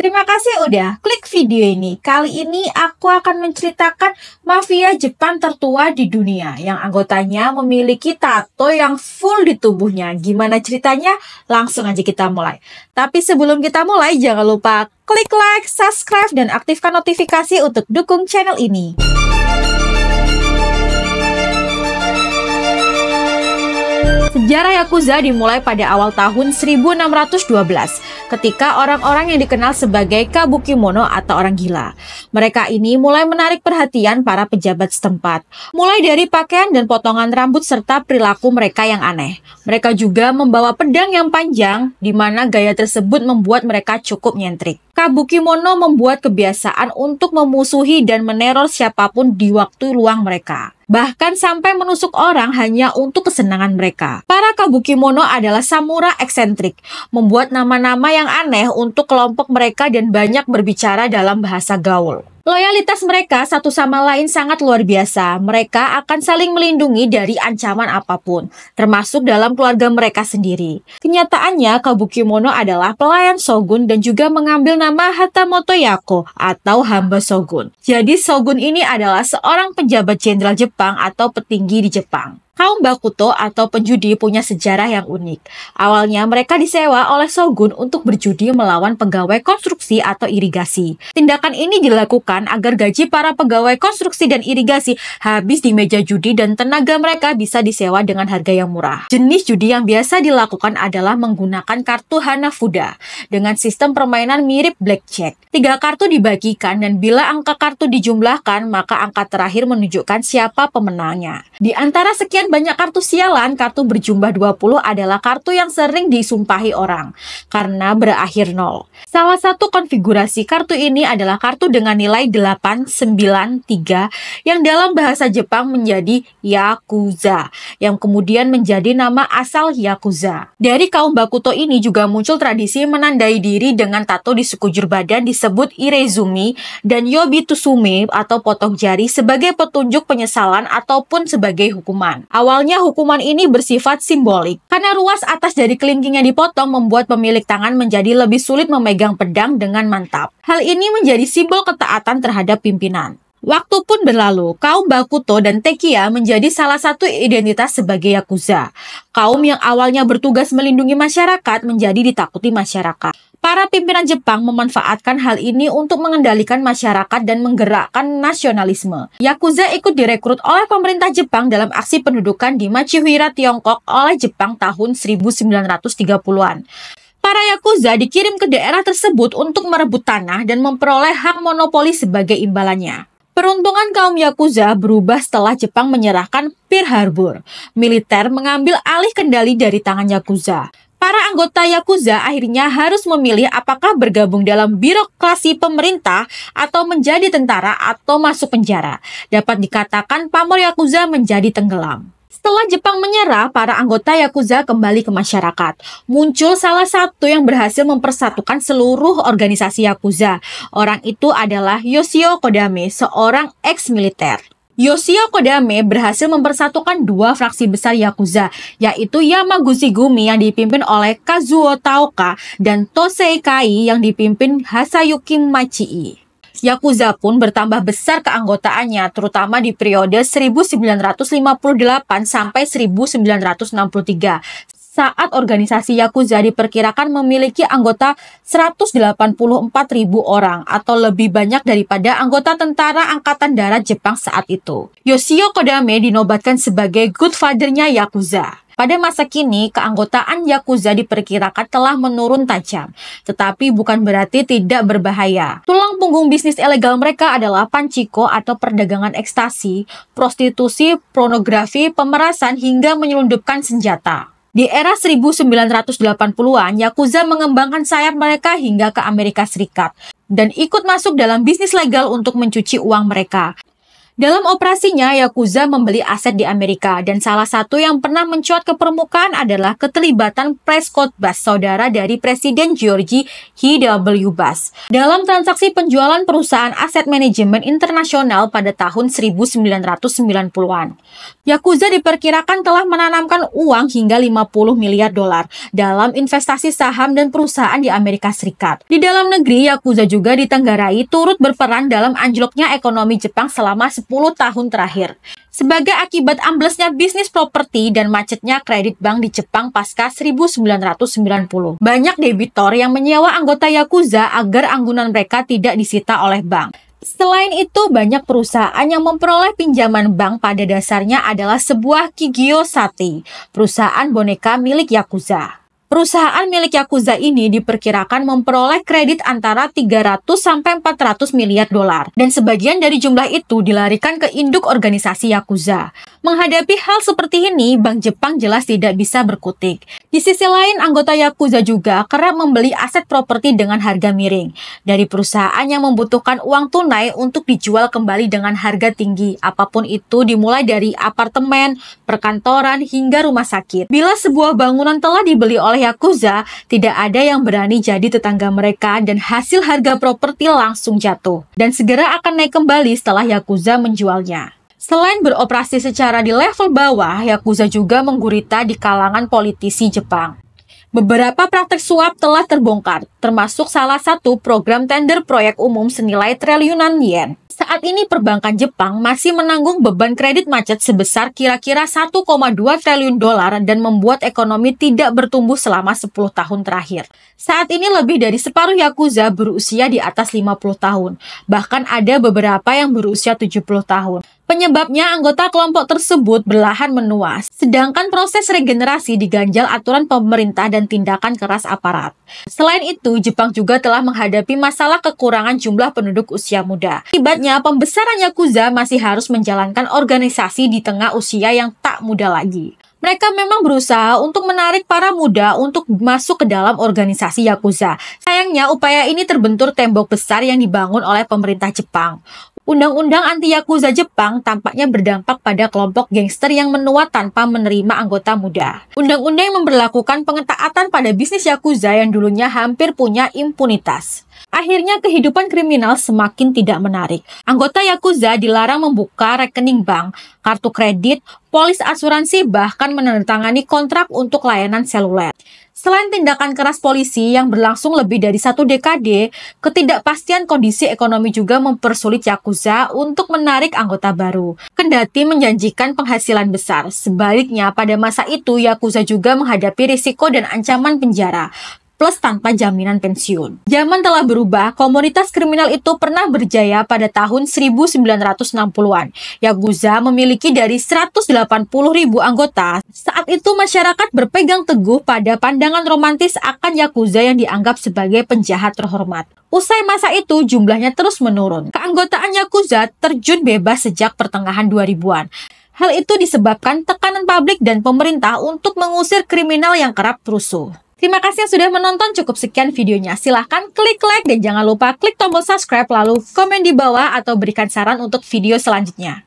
Terima kasih udah klik video ini. Kali ini aku akan menceritakan mafia Jepang tertua di dunia yang anggotanya memiliki tato yang full di tubuhnya. Gimana ceritanya? Langsung aja kita mulai. Tapi sebelum kita mulai, jangan lupa klik like, subscribe, dan aktifkan notifikasi untuk dukung channel ini. Sejarah Yakuza dimulai pada awal tahun 1612 ketika orang-orang yang dikenal sebagai Kabukimono atau orang gila. Mereka ini mulai menarik perhatian para pejabat setempat, mulai dari pakaian dan potongan rambut serta perilaku mereka yang aneh. Mereka juga membawa pedang yang panjang, di mana gaya tersebut membuat mereka cukup nyentrik. Kabukimono membuat kebiasaan untuk memusuhi dan meneror siapapun di waktu luang mereka. Bahkan sampai menusuk orang hanya untuk kesenangan mereka. Para Kabukimono adalah samurai eksentrik, membuat nama-nama yang aneh untuk kelompok mereka dan banyak berbicara dalam bahasa gaul. Loyalitas mereka satu sama lain sangat luar biasa. Mereka akan saling melindungi dari ancaman apapun, termasuk dalam keluarga mereka sendiri. Kenyataannya, Kabukimono adalah pelayan shogun dan juga mengambil nama Hatamoto Yako atau hamba shogun. Jadi shogun ini adalah seorang pejabat jenderal Jepang atau petinggi di Jepang. Kaum Bakuto atau penjudi punya sejarah yang unik. Awalnya mereka disewa oleh shogun untuk berjudi melawan pegawai konstruksi atau irigasi. Tindakan ini dilakukan agar gaji para pegawai konstruksi dan irigasi habis di meja judi dan tenaga mereka bisa disewa dengan harga yang murah. Jenis judi yang biasa dilakukan adalah menggunakan kartu Hanafuda dengan sistem permainan mirip blackjack. 3 kartu dibagikan dan bila angka kartu dijumlahkan, maka angka terakhir menunjukkan siapa pemenangnya. Di antara sekian banyak kartu sialan, kartu berjumlah 20 adalah kartu yang sering disumpahi orang karena berakhir 0. Salah satu konfigurasi kartu ini adalah kartu dengan nilai 893 yang dalam bahasa Jepang menjadi Yakuza, yang kemudian menjadi nama asal Yakuza. Dari kaum Bakuto ini juga muncul tradisi menandai diri dengan tato di sekujur badan disebut Irezumi dan Yobitsume atau potong jari sebagai petunjuk penyesalan ataupun sebagai hukuman. Awalnya hukuman ini bersifat simbolik. Karena ruas atas dari kelingkingnya dipotong membuat pemilik tangan menjadi lebih sulit memegang pedang dengan mantap. Hal ini menjadi simbol ketaatan terhadap pimpinan. Waktu pun berlalu, kaum Bakuto dan Tekiya menjadi salah satu identitas sebagai Yakuza. Kaum yang awalnya bertugas melindungi masyarakat menjadi ditakuti masyarakat. Para pimpinan Jepang memanfaatkan hal ini untuk mengendalikan masyarakat dan menggerakkan nasionalisme. Yakuza ikut direkrut oleh pemerintah Jepang dalam aksi pendudukan di Machihuira, Tiongkok oleh Jepang tahun 1930-an. Para Yakuza dikirim ke daerah tersebut untuk merebut tanah dan memperoleh hak monopoli sebagai imbalannya. Peruntungan kaum Yakuza berubah setelah Jepang menyerahkan Pearl Harbor. Militer mengambil alih kendali dari tangan Yakuza. Para anggota Yakuza akhirnya harus memilih apakah bergabung dalam birokrasi pemerintah atau menjadi tentara atau masuk penjara. Dapat dikatakan pamor Yakuza menjadi tenggelam. Setelah Jepang menyerah, para anggota Yakuza kembali ke masyarakat. Muncul salah satu yang berhasil mempersatukan seluruh organisasi Yakuza. Orang itu adalah Yoshio Kodame, seorang ex-militer. Yoshio Kodame berhasil mempersatukan 2 fraksi besar Yakuza, yaitu Yamaguchi-gumi yang dipimpin oleh Kazuo Taoka dan Tosei Kai yang dipimpin Hasayuki Machii. Yakuza pun bertambah besar keanggotaannya, terutama di periode 1958 sampai 1963. Saat organisasi Yakuza diperkirakan memiliki anggota 184.000 orang atau lebih banyak daripada anggota tentara angkatan darat Jepang saat itu. Yoshio Kodame dinobatkan sebagai Godfather-nya Yakuza. Pada masa kini, keanggotaan Yakuza diperkirakan telah menurun tajam, tetapi bukan berarti tidak berbahaya. Tulang punggung bisnis ilegal mereka adalah panciko atau perdagangan ekstasi, prostitusi, pornografi, pemerasan, hingga menyelundupkan senjata. Di era 1980-an, Yakuza mengembangkan sayap mereka hingga ke Amerika Serikat dan ikut masuk dalam bisnis legal untuk mencuci uang mereka. Dalam operasinya, Yakuza membeli aset di Amerika, dan salah satu yang pernah mencuat ke permukaan adalah keterlibatan Prescott Bush, saudara dari Presiden George H.W. Bush, dalam transaksi penjualan perusahaan aset manajemen internasional pada tahun 1990-an. Yakuza diperkirakan telah menanamkan uang hingga 50 miliar dolar dalam investasi saham dan perusahaan di Amerika Serikat. Di dalam negeri, Yakuza juga ditenggarai turut berperan dalam anjloknya ekonomi Jepang selama 10 tahun terakhir. Sebagai akibat amblesnya bisnis properti dan macetnya kredit bank di Jepang pasca 1990. Banyak debitor yang menyewa anggota Yakuza agar anggunan mereka tidak disita oleh bank. Selain itu, banyak perusahaan yang memperoleh pinjaman bank pada dasarnya adalah sebuah Kigyo-sate, perusahaan boneka milik Yakuza. Perusahaan milik Yakuza ini diperkirakan memperoleh kredit antara 300 sampai 400 miliar dolar, dan sebagian dari jumlah itu dilarikan ke induk organisasi Yakuza. Menghadapi hal seperti ini, Bank Jepang jelas tidak bisa berkutik. Di sisi lain, anggota Yakuza juga kerap membeli aset properti dengan harga miring dari perusahaan yang membutuhkan uang tunai untuk dijual kembali dengan harga tinggi, apapun itu, dimulai dari apartemen, perkantoran, hingga rumah sakit. Bila sebuah bangunan telah dibeli oleh Yakuza, tidak ada yang berani jadi tetangga mereka, dan hasil harga properti langsung jatuh dan segera akan naik kembali setelah Yakuza menjualnya. Selain beroperasi secara di level bawah, Yakuza juga menggurita di kalangan politisi Jepang. Beberapa praktek suap telah terbongkar, termasuk salah satu program tender proyek umum senilai triliunan yen. Saat ini perbankan Jepang masih menanggung beban kredit macet sebesar kira-kira 1,2 triliun dolar dan membuat ekonomi tidak bertumbuh selama 10 tahun terakhir. Saat ini lebih dari separuh Yakuza berusia di atas 50 tahun, bahkan ada beberapa yang berusia 70 tahun. Penyebabnya anggota kelompok tersebut berlahan menua, sedangkan proses regenerasi diganjal aturan pemerintah dan tindakan keras aparat. Selain itu, Jepang juga telah menghadapi masalah kekurangan jumlah penduduk usia muda. Akibatnya, pembesaran Yakuza masih harus menjalankan organisasi di tengah usia yang tak muda lagi. Mereka memang berusaha untuk menarik para muda untuk masuk ke dalam organisasi Yakuza. Sayangnya, upaya ini terbentur tembok besar yang dibangun oleh pemerintah Jepang. Undang-undang anti-Yakuza Jepang tampaknya berdampak pada kelompok gangster yang menua tanpa menerima anggota muda. Undang-undang yang memberlakukan pengetaatan pada bisnis Yakuza yang dulunya hampir punya impunitas. Akhirnya kehidupan kriminal semakin tidak menarik. Anggota Yakuza dilarang membuka rekening bank, kartu kredit, polis asuransi, bahkan menandatangani kontrak untuk layanan seluler. Selain tindakan keras polisi yang berlangsung lebih dari 1 dekade, ketidakpastian kondisi ekonomi juga mempersulit Yakuza untuk menarik anggota baru. Kendati menjanjikan penghasilan besar, sebaliknya pada masa itu Yakuza juga menghadapi risiko dan ancaman penjara, plus tanpa jaminan pensiun. Zaman telah berubah, komunitas kriminal itu pernah berjaya pada tahun 1960-an. Yakuza memiliki dari 180.000 anggota. Saat itu masyarakat berpegang teguh pada pandangan romantis akan Yakuza yang dianggap sebagai penjahat terhormat. Usai masa itu, jumlahnya terus menurun. Keanggotaan Yakuza terjun bebas sejak pertengahan 2000-an. Hal itu disebabkan tekanan publik dan pemerintah untuk mengusir kriminal yang kerap rusuh. Terima kasih yang sudah menonton, cukup sekian videonya. Silahkan klik like dan jangan lupa klik tombol subscribe lalu komen di bawah atau berikan saran untuk video selanjutnya.